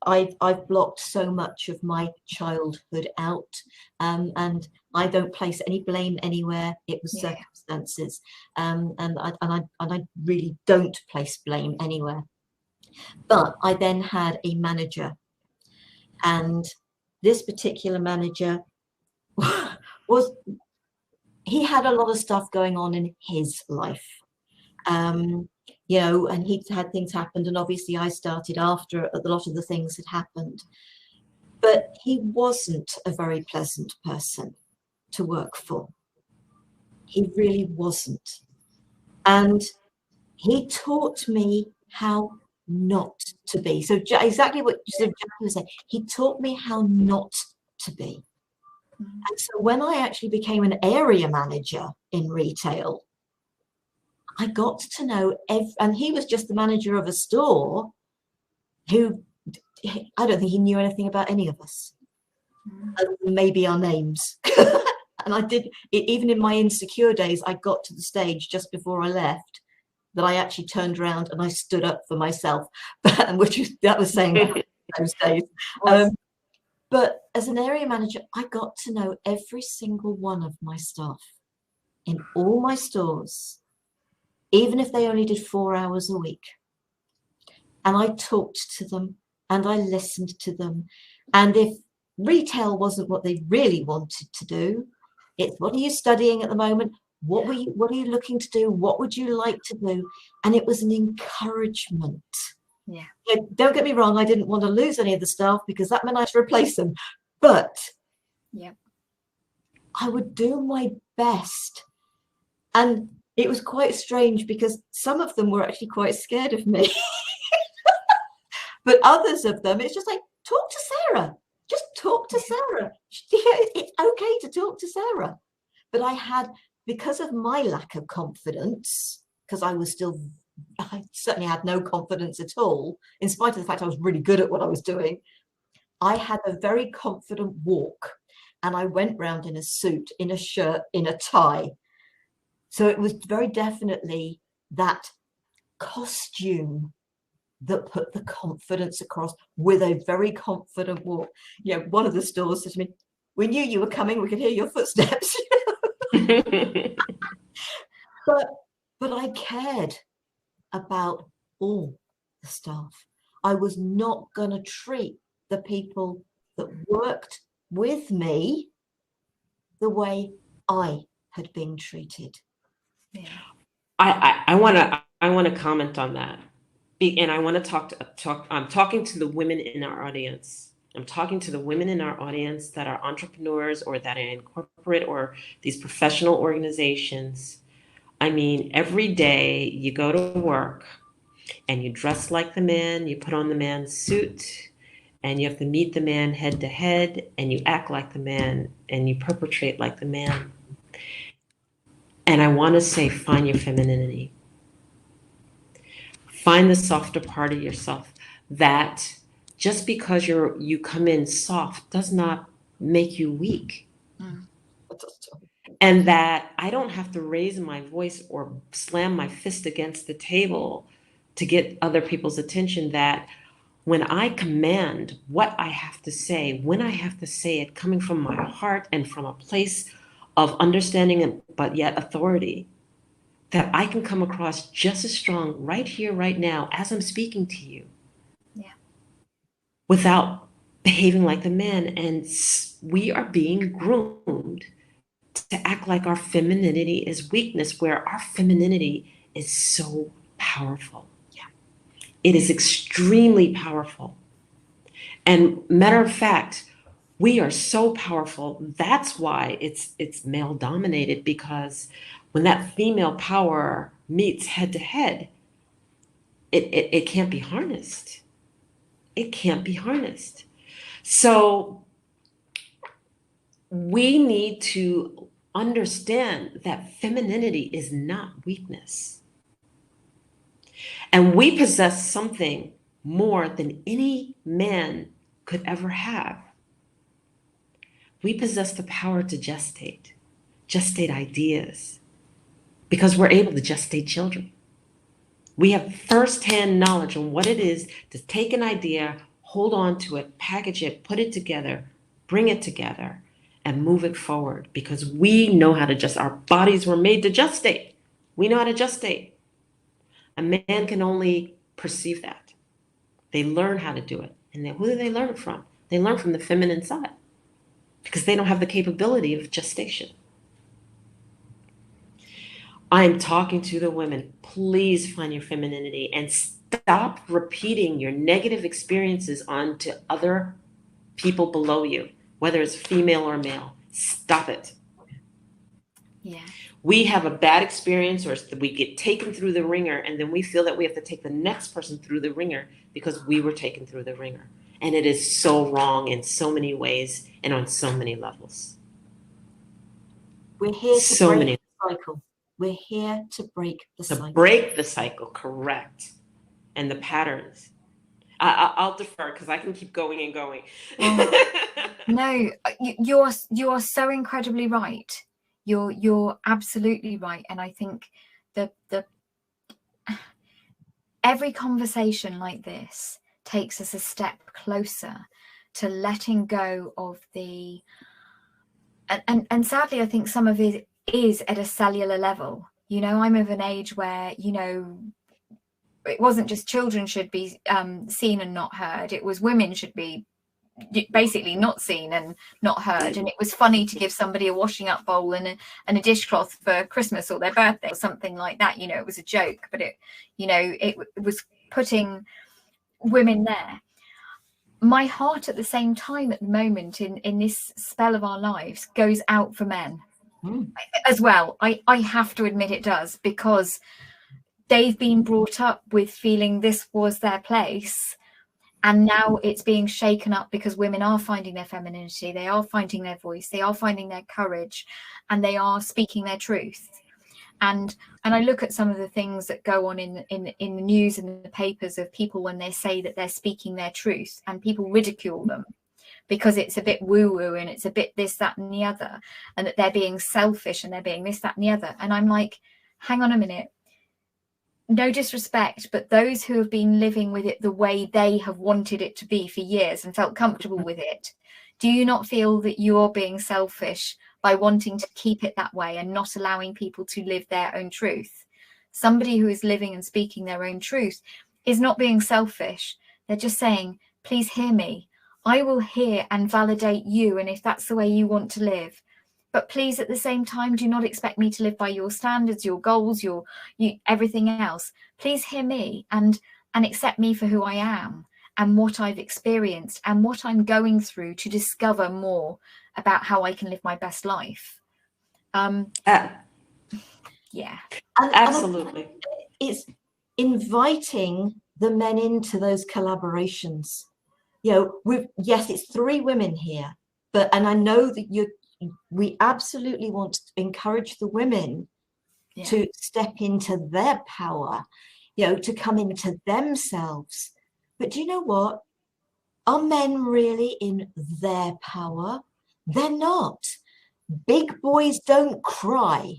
I've blocked so much of my childhood out, and I don't place any blame anywhere. It was circumstances, and I really don't place blame anywhere. But I then had a manager. And this particular manager he had a lot of stuff going on in his life, you know, and he'd had things happen, and obviously I started after a lot of the things had happened. But he wasn't a very pleasant person to work for. He really wasn't. And he taught me how not to be. So exactly what Jackie was saying, he taught me how not to be. And so when I actually became an area manager in retail, I got to know and he was just the manager of a store who, I don't think he knew anything about any of us, maybe our names. And I did, even in my insecure days, I got to the stage just before I left that I actually turned around and I stood up for myself, that was saying those days. But as an area manager, I got to know every single one of my staff in all my stores, even if they only did 4 hours a week. And I talked to them and I listened to them. And if retail wasn't what they really wanted to do, it's, what are you studying at the moment? What are you looking to do? What would you like to do? And it was an encouragement.
Yeah.
Don't get me wrong, I didn't want to lose any of the staff, because that meant I had to replace them. But I would do my best. And it was quite strange, because some of them were actually quite scared of me. But others of them, it's just like, talk to Sarah. Just talk to Sarah. It's okay to talk to Sarah. But I had, because of my lack of confidence, because I certainly had no confidence at all, in spite of the fact I was really good at what I was doing. I had a very confident walk, and I went round in a suit, in a shirt, in a tie. So it was very definitely that costume that put the confidence across, with a very confident walk. You know, one of the stores said to me, we knew you were coming, we could hear your footsteps. But I cared about all the staff. I was not going to treat the people that worked with me the way I had been treated.
I want to comment on that, And I want to talk. I'm talking to the women in our audience. I'm talking to the women in our audience that are entrepreneurs or that are in corporate or these professional organizations. I mean, every day you go to work and you dress like the man, you put on the man's suit, and you have to meet the man head to head, and you act like the man, and you perpetrate like the man. And I want to say, find your femininity. Find the softer part of yourself. That just because you come in soft does not make you weak.
Mm.
And that I don't have to raise my voice or slam my fist against the table to get other people's attention. That when I command what I have to say, when I have to say it coming from my heart and from a place of understanding, but yet authority, that I can come across just as strong right here, right now, as I'm speaking to you.
Yeah.
Without behaving like the man. And we are being groomed to act like our femininity is weakness, where our femininity is so powerful.
Yeah.
It is extremely powerful. And matter of fact, we are so powerful. That's why it's male dominated, because when that female power meets head to head, it can't be harnessed. It can't be harnessed. So we need to understand that femininity is not weakness. And we possess something more than any man could ever have. We possess the power to gestate ideas, because we're able to gestate children. We have firsthand knowledge on what it is to take an idea, hold on to it, package it, put it together, bring it together, and move it forward, because we know how to our bodies were made to gestate. We know how to gestate. A man can only perceive that. They learn how to do it. And who do they learn it from? They learn from the feminine side, because they don't have the capability of gestation. I'm talking to the women. Please find your femininity and stop repeating your negative experiences onto other people below you, whether it's female or male. Stop it.
Yeah.
We have a bad experience, or we get taken through the ringer, and then we feel that we have to take the next person through the ringer because we were taken through the ringer. And it is so wrong in so many ways and on so many levels.
We're here to break the cycle. We're here to break the cycle.
To break the cycle, correct. And the patterns. I'll defer because I can keep going and going.
No, you're so incredibly right. You're absolutely right. And I think the every conversation like this takes us a step closer to letting go of the and sadly I think some of it is at a cellular level. You know, I'm of an age where, you know, it wasn't just children should be seen and not heard. It was women should be basically not seen and not heard. And it was funny to give somebody a washing up bowl and a dishcloth for Christmas or their birthday or something like that. You know, it was a joke, but it, you know, it was putting women there. My heart at the same time at the moment in this spell of our lives goes out for men as well. I have to admit it does, because they've been brought up with feeling this was their place, and now it's being shaken up because women are finding their femininity, they are finding their voice, they are finding their courage, and they are speaking their truth. And I look at some of the things that go on in the news and the papers of people when they say that they're speaking their truth, and people ridicule them because it's a bit woo-woo and it's a bit this, that, and the other, and that they're being selfish and they're being this, that, and the other. And I'm like, hang on a minute. No disrespect, but those who have been living with it the way they have wanted it to be for years and felt comfortable with it, do you not feel that you're being selfish by wanting to keep it that way and not allowing people to live their own truth? Somebody who is living and speaking their own truth is not being selfish. They're just saying, please hear me. I will hear and validate you, and if that's the way you want to live. But please, at the same time, do not expect me to live by your standards, your goals, your everything else. Please hear me and and accept me for who I am and what I've experienced and what I'm going through to discover more about how I can live my best life. Yeah.
Absolutely.
It's inviting the men into those collaborations. You know, yes, it's 3 women here, and I know that we absolutely want to encourage the women to step into their power, you know, to come into themselves. But do you know what? Are men really in their power? They're not. Big boys don't cry.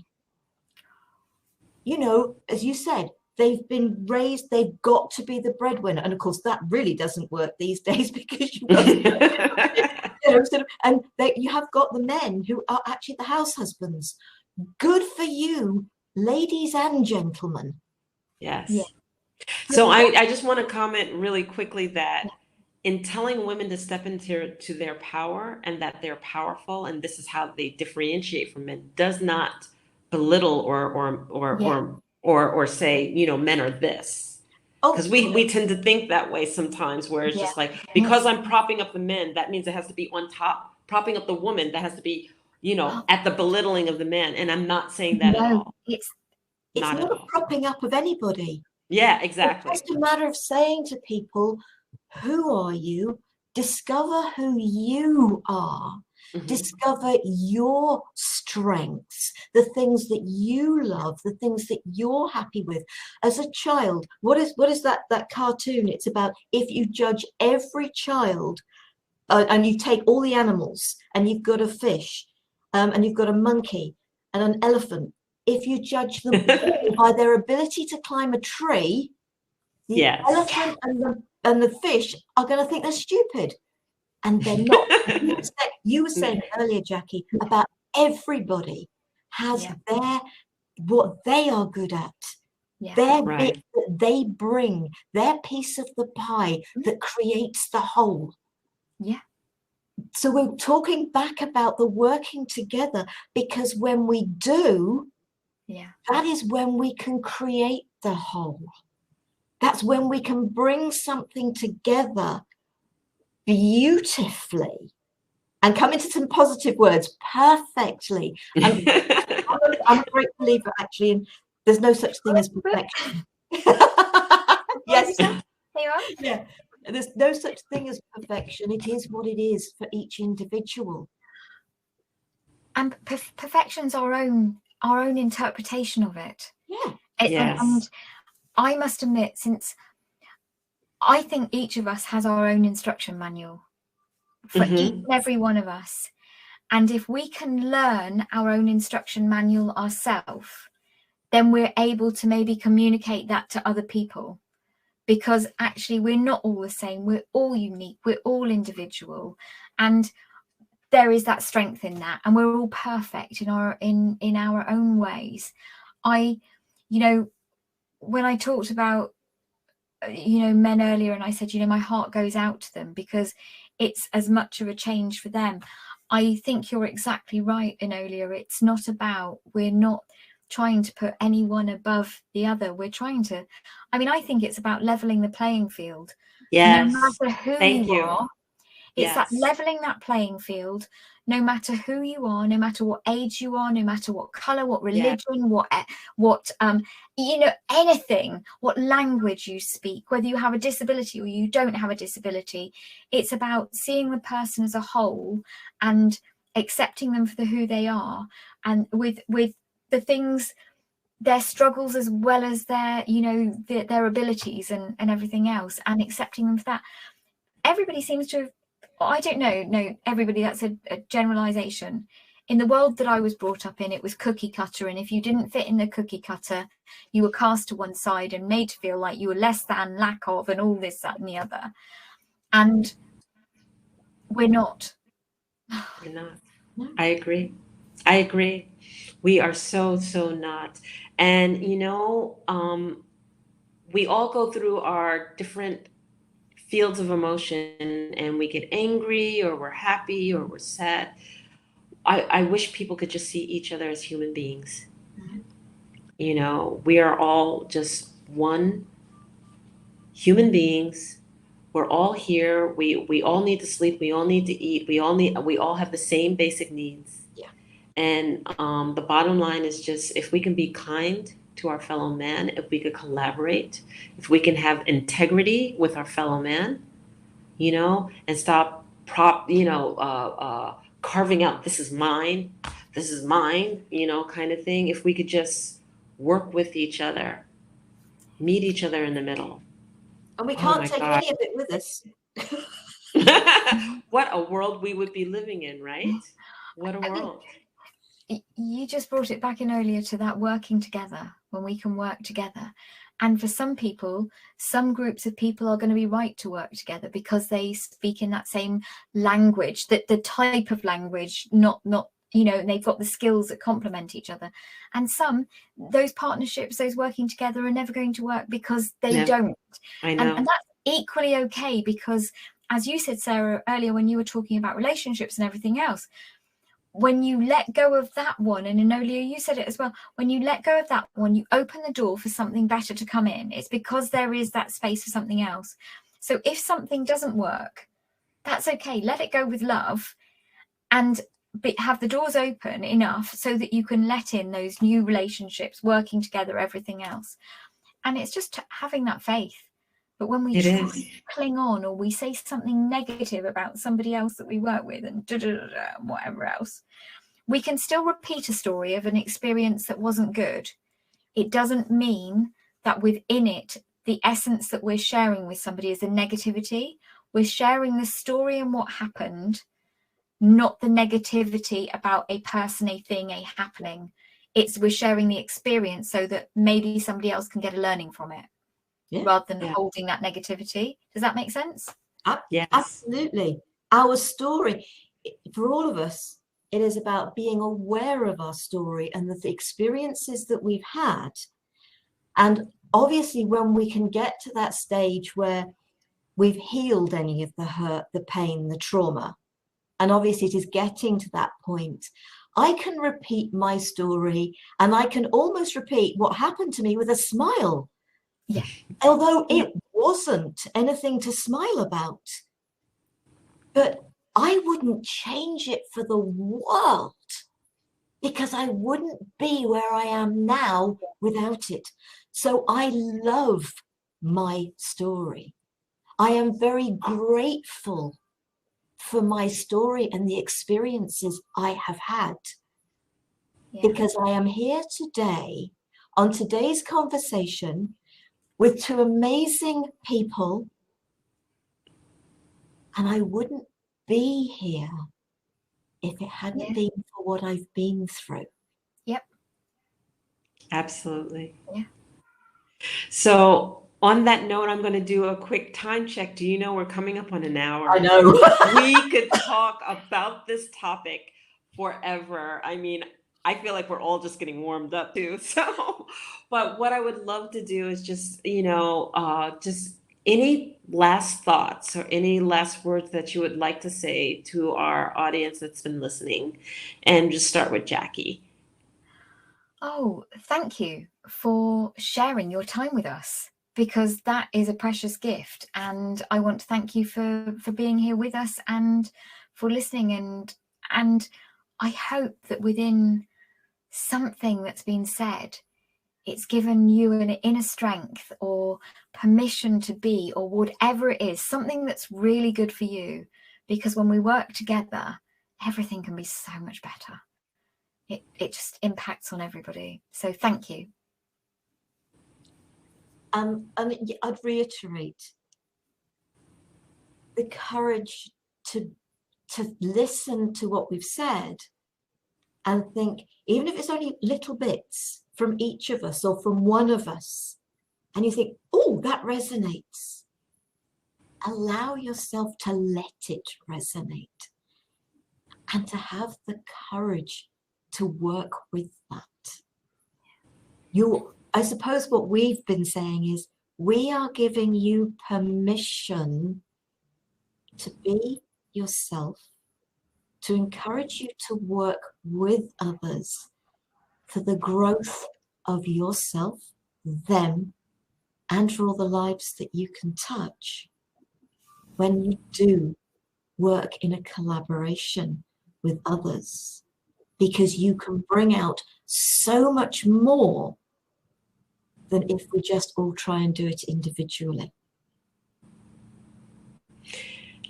You know, as you said, they've been raised, they've got to be the breadwinner. And of course, that really doesn't work these days, because you've got and you have got the men who are actually the house husbands. Good for you, ladies and gentlemen.
Yes.
Yeah.
So I just want to comment really quickly that in telling women to step into their power and that they're powerful and this is how they differentiate from men does not belittle or say, you know, men are this. Because we tend to think that way sometimes, where it's just like, because I'm propping up the men, that means it has to be on top. Propping up the woman, that has to be, you know, at the belittling of the man. And I'm not saying that at all.
It's not a propping up of anybody.
Yeah, exactly.
It's just a matter of saying to people, who are you? Discover who you are. Mm-hmm. Discover your strengths, the things that you love, the things that you're happy with. As a child, what is that cartoon? It's about, if you judge every child and you take all the animals and you've got a fish and you've got a monkey and an elephant, if you judge them by their ability to climb a tree, the elephant and the fish are going to think they're stupid. And they're not. You were saying earlier, Jackie, about everybody has what they are good at. Their bit that they bring, their piece of the pie that creates the whole.
Yeah.
So we're talking back about the working together, because when we do, that is when we can create the whole. That's when we can bring something together beautifully and come into some positive words perfectly. I'm a great believer, actually, and there's no such thing as perfection. Yes. Yeah. There's no such thing as perfection. It is what it is for each individual.
And perfection's our own interpretation of it.
Yeah.
And I must admit, since I think each of us has our own instruction manual for each and every one of us. And if we can learn our own instruction manual ourselves, then we're able to maybe communicate that to other people. Because actually we're not all the same. We're all unique. We're all individual. And there is that strength in that. And we're all perfect in our own ways. You know, when I talked about, you know, men earlier, and I said, you know, my heart goes out to them because it's as much of a change for them. I think you're exactly right, Enolia. It's not about, we're not trying to put anyone above the other. We're trying to, I mean, I think it's about leveling the playing field.
Yes.
No matter who you are, it's that leveling that playing field, no matter who you are, no matter what age you are, no matter what color, what religion, what you know, anything, what language you speak, whether you have a disability or you don't have a disability. It's about seeing the person as a whole and accepting them for who they are, and with the things, their struggles as well as their, you know, their abilities and everything else, and accepting them for that. Everybody seems to have, I don't know, no, everybody, that's a generalization. In the world that I was brought up in, it was cookie cutter, and if you didn't fit in the cookie cutter, you were cast to one side and made to feel like you were less than, lack of, and all this, that, and the other. And we're not.
We're not. I agree. We are so not. And, you know, we all go through our different fields of emotion, and we get angry, or we're happy, or we're sad. I wish people could just see each other as human beings. You know, we are all just one human beings. We're all here. We all need to sleep. We all need to eat. We all have the same basic needs.
Yeah.
And the bottom line is just if we can be kind to our fellow man, if we could collaborate, if we can have integrity with our fellow man, and stop carving out this is mine, kind of thing. If we could just work with each other, meet each other in the middle.
And we
Oh
can't
my
take
God.
any of it with us.
What a world we would be living in, right? What a world.
You just brought it back, Enolia, to that working together, when we can work together. And for some people, some groups of people are going to be right to work together because they speak in that same language, that the type of language, not and they've got the skills that complement each other. And some, those partnerships, those working together are never going to work because they don't.
I know.
And that's equally okay, because as you said, Sarah, earlier when you were talking about relationships and everything else, when you let go of that one, and Enolia, you said it as well, when you let go of that one, you open the door for something better to come in. It's because there is that space for something else. So if something doesn't work, that's okay. Let it go with love and have the doors open enough so that you can let in those new relationships, working together, everything else. And it's just having that faith. But when we try to cling on, or we say something negative about somebody else that we work with and whatever else, we can still repeat a story of an experience that wasn't good. It doesn't mean that within it, the essence that we're sharing with somebody is the negativity. We're sharing the story and what happened, not the negativity about a person, a thing, a happening. We're sharing the experience so that maybe somebody else can get a learning from it. Yeah. Rather than holding that negativity. Does that make sense?
Yes. Absolutely. Our story, for all of us, it is about being aware of our story and the experiences that we've had. And obviously, when we can get to that stage where we've healed any of the hurt, the pain, the trauma, and obviously it is getting to that point, I can repeat my story and I can almost repeat what happened to me with a smile.
Yeah.
Although it wasn't anything to smile about. But I wouldn't change it for the world, because I wouldn't be where I am now without it. So I love my story. I am very grateful for my story and the experiences I have had. Because I am here today on today's conversation with two amazing people, and I wouldn't be here if it hadn't been for what I've been through.
Yep.
Absolutely.
Yeah.
So on that note, I'm going to do a quick time check. Do you know we're coming up on an hour?
I know.
We could talk about this topic forever. I mean, I feel like we're all just getting warmed up too. So, but what I would love to do is just, just any last thoughts or any last words that you would like to say to our audience that's been listening, and just start with Jaki.
Oh, thank you for sharing your time with us, because that is a precious gift. And I want to thank you for being here with us and for listening. And I hope that within something that's been said, it's given you an inner strength or permission to be, or whatever it is, something that's really good for you. Because when we work together, everything can be so much better. It just impacts on everybody. So thank you.
And I'd reiterate the courage to listen to what we've said and think, even if it's only little bits from each of us or from one of us, and you think, oh, that resonates. Allow yourself to let it resonate and to have the courage to work with that. I suppose what we've been saying is, we are giving you permission to be yourself, to encourage you to work with others for the growth of yourself, them, and for all the lives that you can touch when you do work in a collaboration with others, because you can bring out so much more than if we just all try and do it individually.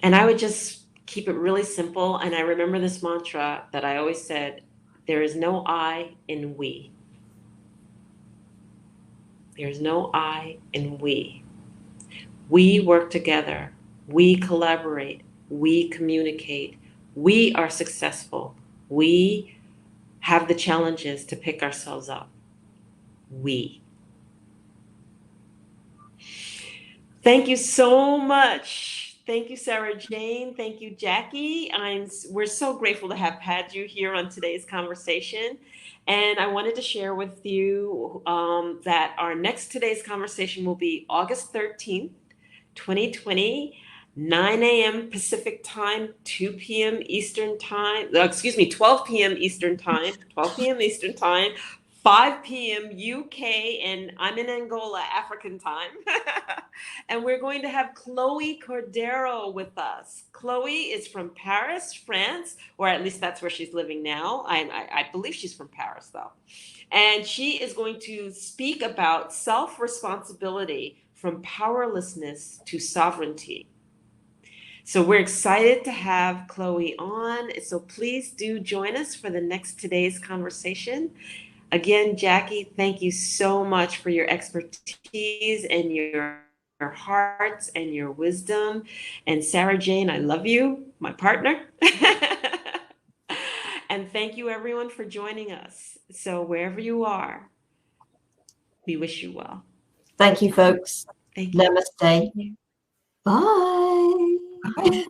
And I would just keep it really simple. And I remember this mantra that I always said, there is no I in we. There's no I in we. We work together. We collaborate. We communicate. We are successful. We have the challenges to pick ourselves up. We. Thank you so much. Thank you, Sarah Jane. Thank you, Jackie. We're so grateful to have had you here on today's conversation. And I wanted to share with you that our next today's conversation will be August 13th, 2020, 9 a.m. Pacific time, 2 p.m. Eastern time, 12 p.m. Eastern time, 12 p.m. Eastern time, 5 p.m. UK, and I'm in Angola, African time. And we're going to have Chloe Cordero with us. Chloe is from Paris, France, or at least that's where she's living now. I believe she's from Paris, though. And she is going to speak about self-responsibility from powerlessness to sovereignty. So we're excited to have Chloe on. So please do join us for the next today's conversation. Again, Jackie, thank you so much for your expertise and your hearts and your wisdom. And Sarah Jane, I love you, my partner. And thank you everyone for joining us. So wherever you are, we wish you well.
Thank you, folks.
Thank you.
Namaste.
Yeah.
Bye.
Bye.